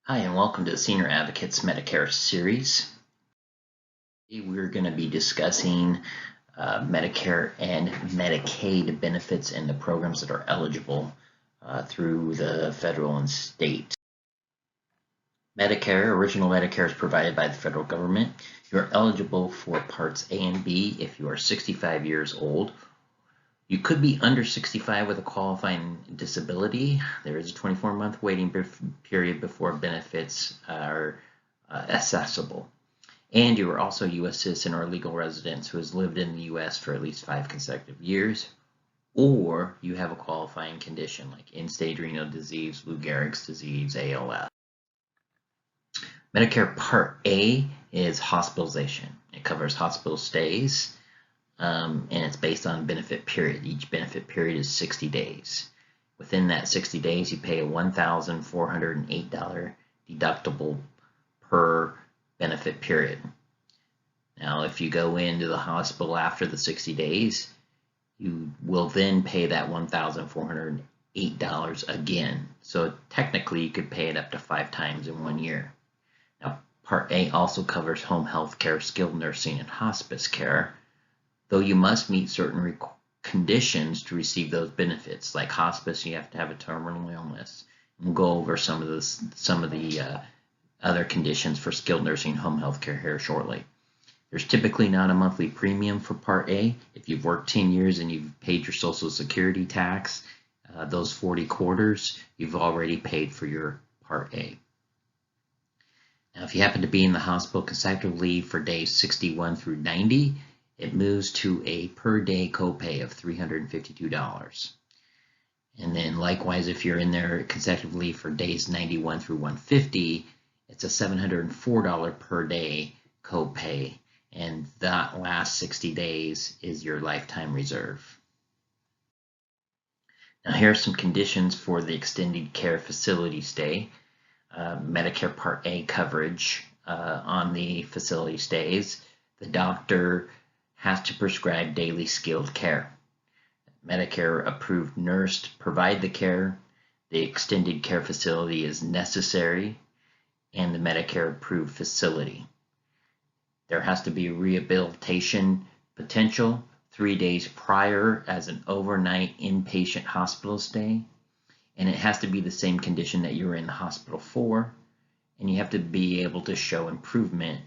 Hi, and welcome to the Senior Advocates Medicare series. We're going to be discussing Medicare and Medicaid benefits and the programs that are eligible through the federal and state. Original Medicare is provided by the federal government. You're eligible for Parts A and B if you are 65 years old. You could be under 65 with a qualifying disability. There is a 24-month waiting period before benefits are accessible. And you are also a U.S. citizen or legal resident who has lived in the U.S. for at least 5 consecutive years, or you have a qualifying condition like end-stage renal disease, Lou Gehrig's disease, ALS. Medicare Part A is hospitalization. It covers hospital stays, and it's based on benefit period. Each benefit period is 60 days. Within that 60 days, you pay a $1,408 deductible per benefit period. Now, if you go into the hospital after the 60 days, you will then pay that $1,408 again. So technically, you could pay it up to 5 times in 1 year. Now, Part A also covers home health care, skilled nursing, and hospice care, though you must meet certain conditions to receive those benefits. Like hospice, you have to have a terminal illness. We'll go over some of the other conditions for skilled nursing home health care here shortly. There's typically not a monthly premium for Part A. If you've worked 10 years and you've paid your Social Security tax, those 40 quarters, you've already paid for your Part A. Now, if you happen to be in the hospital consecutively for days 61 through 90, it moves to a per day copay of $352. And then likewise, if you're in there consecutively for days 91 through 150, it's a $704 per day copay, and that last 60 days is your lifetime reserve. Now, here are some conditions for the extended care facility stay. Medicare Part A coverage on the facility stays. The doctor has to prescribe daily skilled care. Medicare approved nurse to provide the care. The extended care facility is necessary, and the Medicare approved facility. There has to be rehabilitation potential 3 days prior as an overnight inpatient hospital stay, and it has to be the same condition that you were in the hospital for, and you have to be able to show improvement,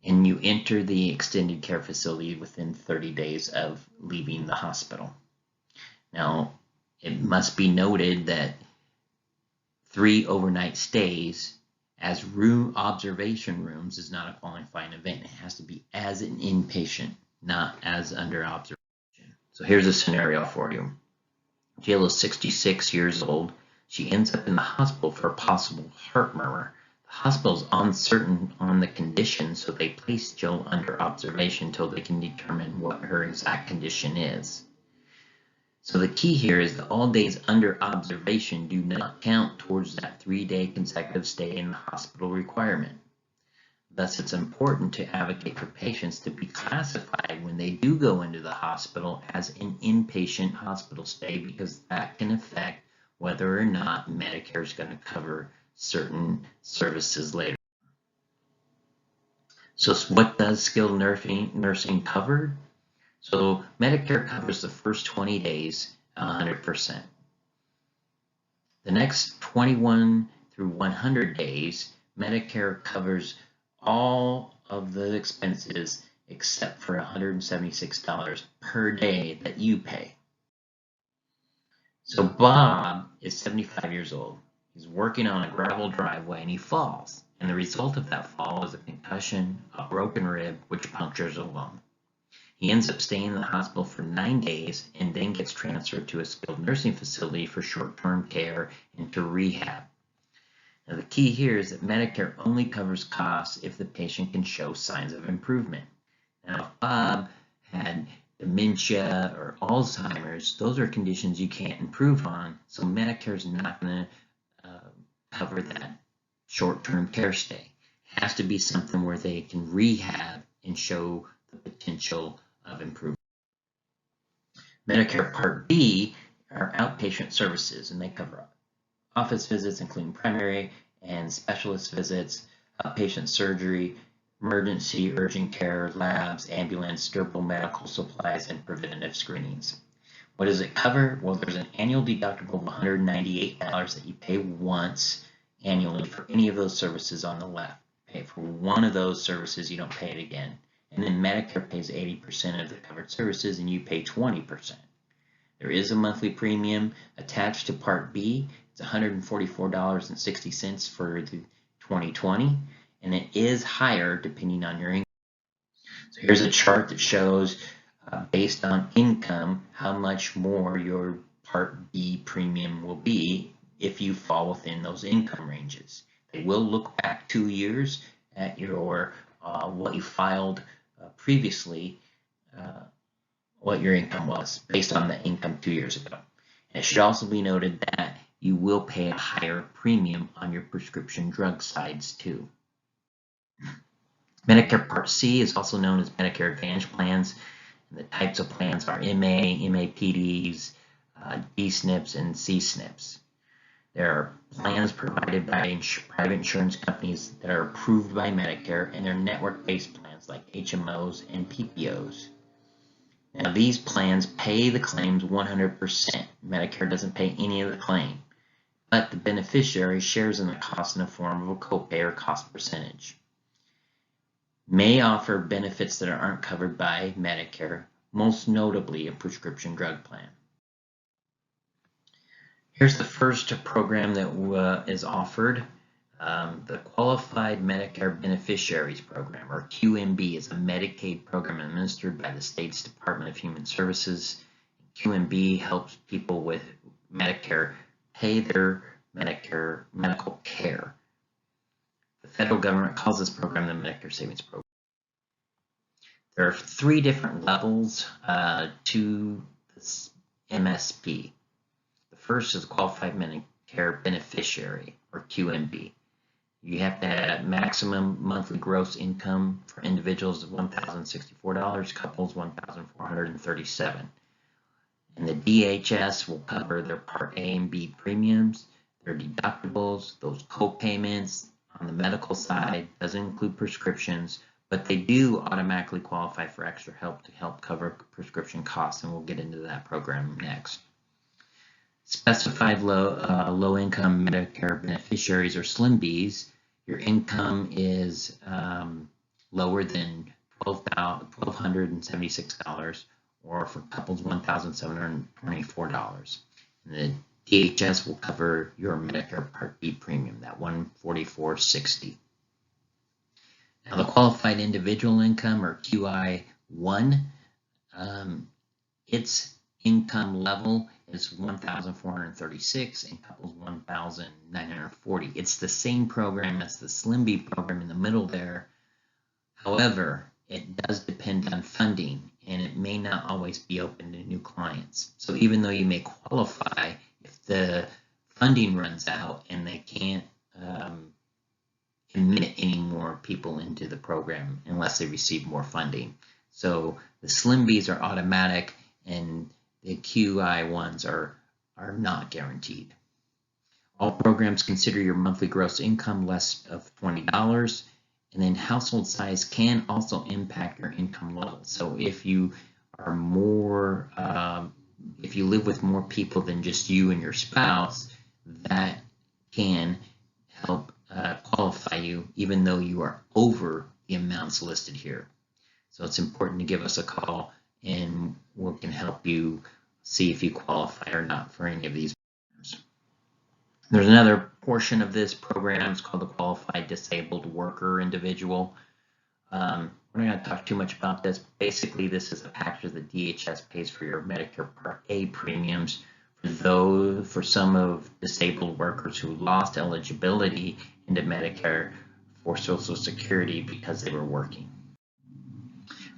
and you enter the extended care facility within 30 days of leaving the hospital. Now, it must be noted that 3 overnight stays as observation rooms is not a qualifying event. It has to be as an inpatient, not as under observation. So here's a scenario for you. Jill is 66 years old. She ends up in the hospital for a possible heart murmur. The hospital is uncertain on the condition, so they place Jill under observation until they can determine what her exact condition is. So the key here is that all days under observation do not count towards that 3-day consecutive stay in the hospital requirement. Thus, it's important to advocate for patients to be classified when they do go into the hospital as an inpatient hospital stay, because that can affect whether or not Medicare is going to cover certain services later. So what does skilled nursing cover? So Medicare covers the first 20 days 100%. The next 21 through 100 days, Medicare covers all of the expenses except for $176 per day that you pay. So Bob is 75 years old. He's working on a gravel driveway and he falls. And the result of that fall is a concussion, a broken rib, which punctures a lung. He ends up staying in the hospital for 9 days and then gets transferred to a skilled nursing facility for short-term care and to rehab. Now, the key here is that Medicare only covers costs if the patient can show signs of improvement. Now, if Bob had dementia or Alzheimer's, those are conditions you can't improve on, so Medicare is not going to cover that short-term care stay. It has to be something where they can rehab and show the potential of improvement. Medicare Part B are outpatient services, and they cover Office visits including primary and specialist visits, outpatient surgery, emergency urgent care, labs, ambulance, durable medical supplies, and preventative screenings. What does it cover? Well, there's an annual deductible of $198 that you pay once annually for any of those services on the left. Pay for one of those services, you don't pay it again. And then Medicare pays 80% of the covered services and you pay 20%. There is a monthly premium attached to Part B. It's $144.60 for the 2020, and it is higher depending on your income. So here's a chart that shows based on income how much more your Part B premium will be if you fall within those income ranges. They will look back 2 years at your what you filed previously, what your income was based on the income 2 years ago. And it should also be noted that you will pay a higher premium on your prescription drug sides too. Medicare Part C is also known as Medicare Advantage plans. And the types of plans are MA, MAPDs, D-SNPs, and C-SNPs. There are plans provided by private insurance companies that are approved by Medicare, and they're network-based plans like HMOs and PPOs. Now, these plans pay the claims 100%. Medicare doesn't pay any of the claim, but the beneficiary shares in the cost in the form of a copay or cost percentage. May offer benefits that aren't covered by Medicare, most notably a prescription drug plan. Here's the first program that is offered. The Qualified Medicare Beneficiaries Program, or QMB, is a Medicaid program administered by the state's Department of Human Services. QMB helps people with Medicare pay their Medicare medical care. The federal government calls this program the Medicare Savings Program. There are 3 different levels to this MSP. The first is Qualified Medicare Beneficiary, or QMB. You have to have maximum monthly gross income for individuals of $1,064, couples $1,437. And the DHS will cover their Part A and B premiums, their deductibles, those co-payments on the medical side, doesn't include prescriptions, but they do automatically qualify for extra help to help cover prescription costs, and we'll get into that program next. Specified low-income Medicare beneficiaries, or SLIMBs, your income is lower than $1,276, or for couples $1,724. And the DHS will cover your Medicare Part B premium, that $144.60. Now, the Qualified Individual Income, or QI-1, its income level is $1,436 and couples $1,940. It's the same program as the SLIMB program in the middle there. However, it does depend on funding, and it may not always be open to new clients. So even though you may qualify, if the funding runs out and they can't admit any more people into the program unless they receive more funding. So the SLIMBs are automatic, and the QI-1s are not guaranteed. All programs consider your monthly gross income less of $20, and then household size can also impact your income level. So if you are more, if you live with more people than just you and your spouse, that can help qualify you even though you are over the amounts listed here. So it's important to give us a call, and we can help you see if you qualify or not for any of these programs. There's another portion of this program. It's called the Qualified Disabled Worker Individual. We're not going to talk too much about this. Basically, this is a package that DHS pays for your Medicare Part A premiums for some of disabled workers who lost eligibility into Medicare for Social Security because they were working.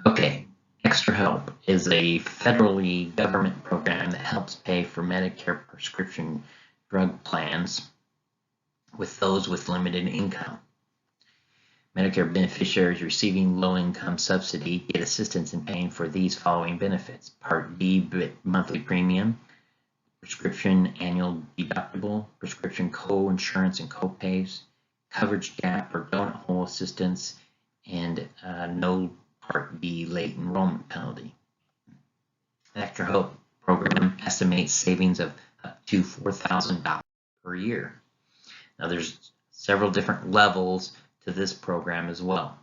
Okay. Extra Help is a federally government program that helps pay for Medicare prescription drug plans with those with limited income. Medicare beneficiaries receiving low-income subsidy get assistance in paying for these following benefits: Part B monthly premium, prescription annual deductible, prescription co-insurance and co-pays, coverage gap or donut hole assistance, and no Part B late enrollment penalty. The Extra Help program estimates savings of up to $4,000 per year. Now there's several different levels to this program as well.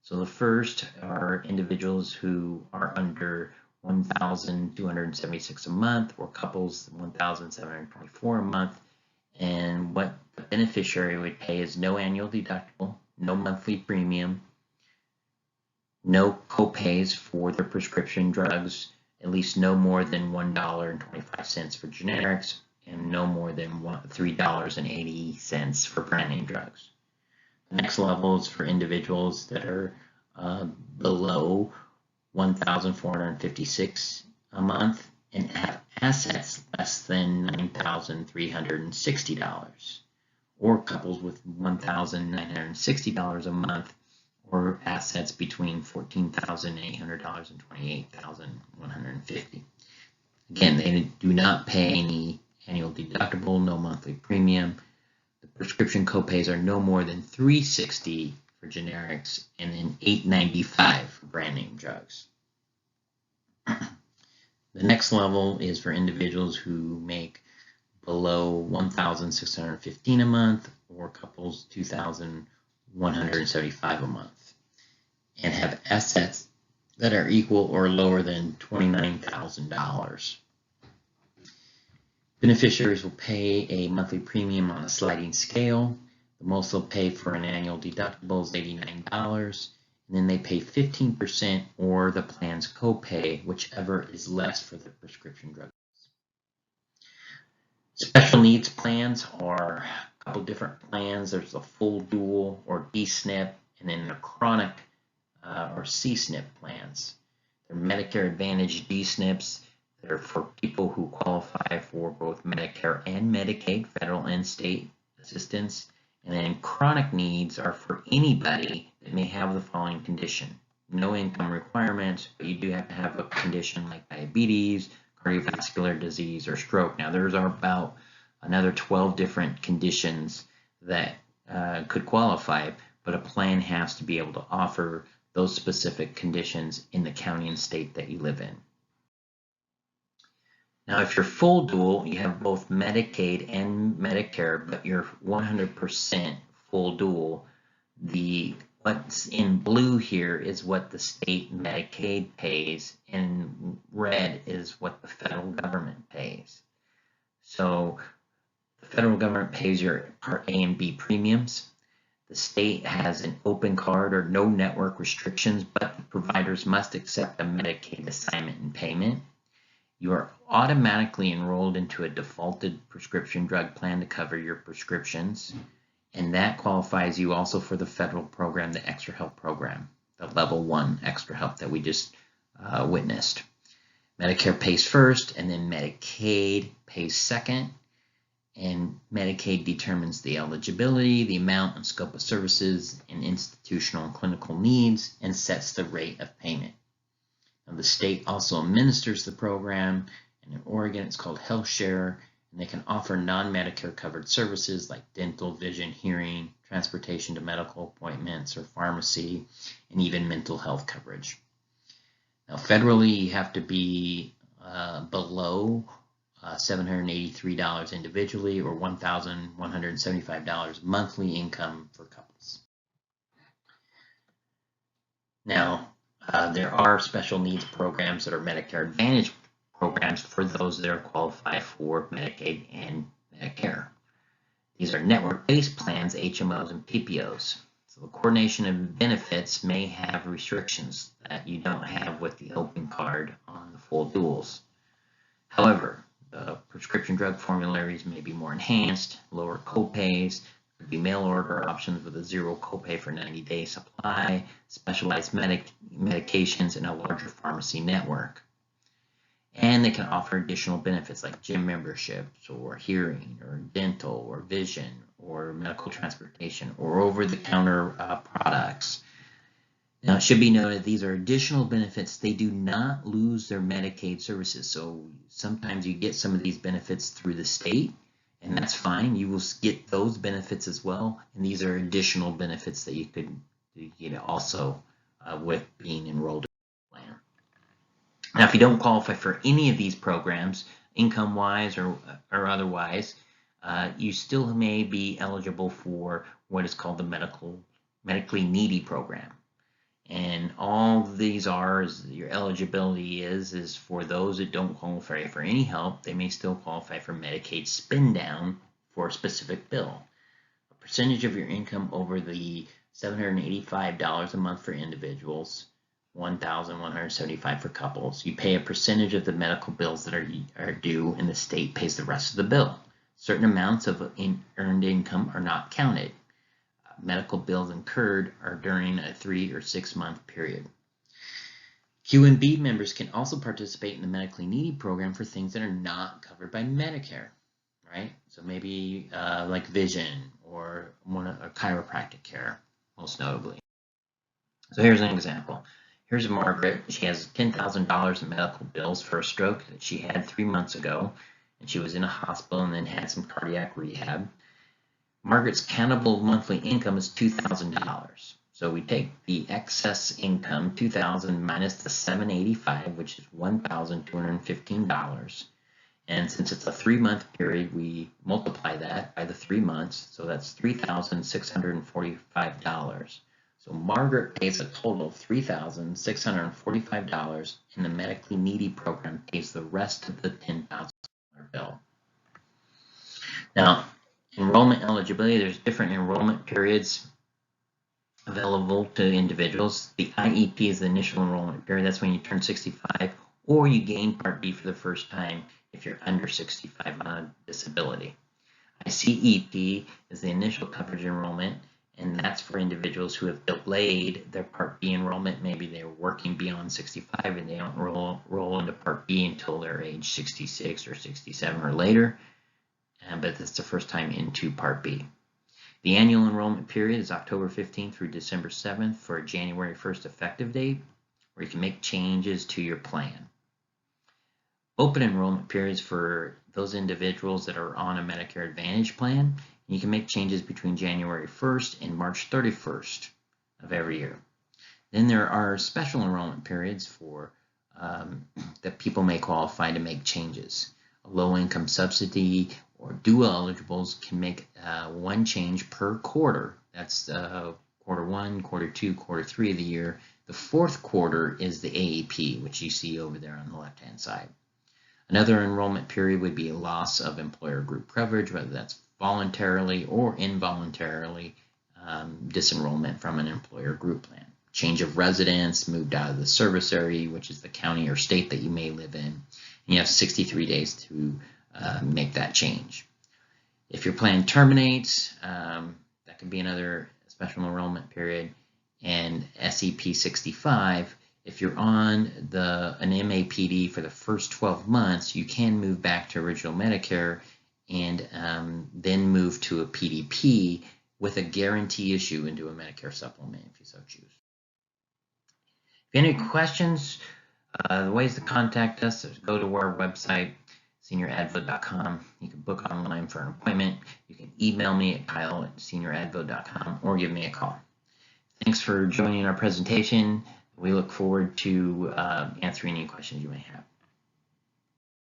So the first are individuals who are under $1,276 a month, or couples $1,724 a month, and what the beneficiary would pay is no annual deductible, no monthly premium, no co-pays for their prescription drugs, at least no more than $1.25 for generics, and no more than $3.80 for brand name drugs. The next level is for individuals that are below $1,456 a month and have assets less than $9,360, or couples with $1,960 a month, or assets between $14,800 and $28,150. Again, they do not pay any annual deductible, no monthly premium. The prescription copays are no more than $360 for generics and then $895 for brand name drugs. The next level is for individuals who make below $1,615 a month, or couples $2,175 a month, and have assets that are equal or lower than $29,000. Beneficiaries will pay a monthly premium on a sliding scale. The most they'll pay for an annual deductible is $89, and then they pay 15% or the plan's copay, whichever is less for the prescription drugs. Special needs plans are a couple different plans. There's the full dual or D-SNP, and then the chronic or C-SNP plans. They're Medicare Advantage D-SNPs. They're for people who qualify for both Medicare and Medicaid, federal and state assistance. And then chronic needs are for anybody that may have the following condition. No income requirements, but you do have to have a condition like diabetes, cardiovascular disease, or stroke. Now there's about another 12 different conditions that could qualify, but a plan has to be able to offer those specific conditions in the county and state that you live in. Now, if you're full dual, you have both Medicaid and Medicare, but you're 100% full dual. What's in blue here is what the state Medicaid pays, and red is what the federal government pays. So the federal government pays your Part A and B premiums. The state has an open card or no network restrictions, but the providers must accept a Medicaid assignment and payment. You are automatically enrolled into a defaulted prescription drug plan to cover your prescriptions, and that qualifies you also for the federal program, the Extra Help program, the Level 1 Extra Help that we just witnessed. Medicare pays first, and then Medicaid pays second, and Medicaid determines the eligibility, the amount and scope of services, and institutional and clinical needs, and sets the rate of payment. Now, the state also administers the program, and in Oregon it's called Health Share, and they can offer non-Medicare covered services like dental, vision, hearing, transportation to medical appointments or pharmacy, and even mental health coverage. Now federally, you have to be below $783 individually, or $1,175 monthly income for couples. Now, there are special needs programs that are Medicare Advantage programs for those that are qualified for Medicaid and Medicare. These are network-based plans, HMOs and PPOs. So the coordination of benefits may have restrictions that you don't have with the open card on the full duals. However, the prescription drug formularies may be more enhanced, lower copays, could be mail order options with a zero copay for 90-day supply, specialized medications, and a larger pharmacy network. And they can offer additional benefits like gym memberships, or hearing, or dental, or vision, or medical transportation, or over-the-counter products. Now, it should be noted these are additional benefits. They do not lose their Medicaid services. So sometimes you get some of these benefits through the state, and that's fine. You will get those benefits as well. And these are additional benefits that you could get also with being enrolled in the plan. Now, if you don't qualify for any of these programs, income-wise or otherwise, you still may be eligible for what is called the medically needy program. And all these are, is your eligibility is for those that don't qualify for any help. They may still qualify for Medicaid spend down for a specific bill. A percentage of your income over the $785 a month for individuals, $1,175 for couples. You pay a percentage of the medical bills that are due, and the state pays the rest of the bill. Certain amounts of earned income are not counted. Medical bills incurred are during a 3 or 6 month period. QMB members can also participate in the medically needy program for things that are not covered by Medicare, right? So maybe like vision or chiropractic care, most notably. So here's an example. Here's Margaret. She has $10,000 in medical bills for a stroke that she had 3 months ago, and she was in a hospital and then had some cardiac rehab. Margaret's countable monthly income is $2,000. So we take the excess income, $2,000 minus the $785, which is $1,215. And since it's a 3-month period, we multiply that by the 3 months. So that's $3,645. So Margaret pays a total of $3,645, and the medically needy program pays the rest of the $10,000 bill. Now, enrollment eligibility, there's different enrollment periods available to individuals. The IEP is the initial enrollment period. That's when you turn 65, or you gain Part B for the first time if you're under 65 on a disability. ICEP is the initial coverage enrollment, and that's for individuals who have delayed their Part B enrollment. Maybe they're working beyond 65 and they don't roll into Part B until they're age 66 or 67 or later. But that's the first time into Part B. The annual enrollment period is October 15th through December 7th for a January 1st effective date, where you can make changes to your plan. Open enrollment periods for those individuals that are on a Medicare Advantage plan. You can make changes between January 1st and March 31st of every year. Then there are special enrollment periods for that people may qualify to make changes. A low-income subsidy or dual eligibles can make one change per quarter. That's quarter 1, quarter 2, quarter 3 of the year. The fourth quarter is the AEP, which you see over there on the left-hand side. Another enrollment period would be a loss of employer group coverage, whether that's voluntarily or involuntarily disenrollment from an employer group plan. Change of residence, moved out of the service area, which is the county or state that you may live in. And you have 63 days to make that change. If your plan terminates, that could be another special enrollment period. And SEP 65, if you're on an MAPD for the first 12 months, you can move back to original Medicare and then move to a PDP with a guarantee issue into a Medicare supplement if you so choose. If you have any questions, the ways to contact us is go to our website, senioradvo.com. You can book online for an appointment. You can email me at kyle@senioradvo.com or give me a call. Thanks for joining our presentation. We look forward to answering any questions you may have.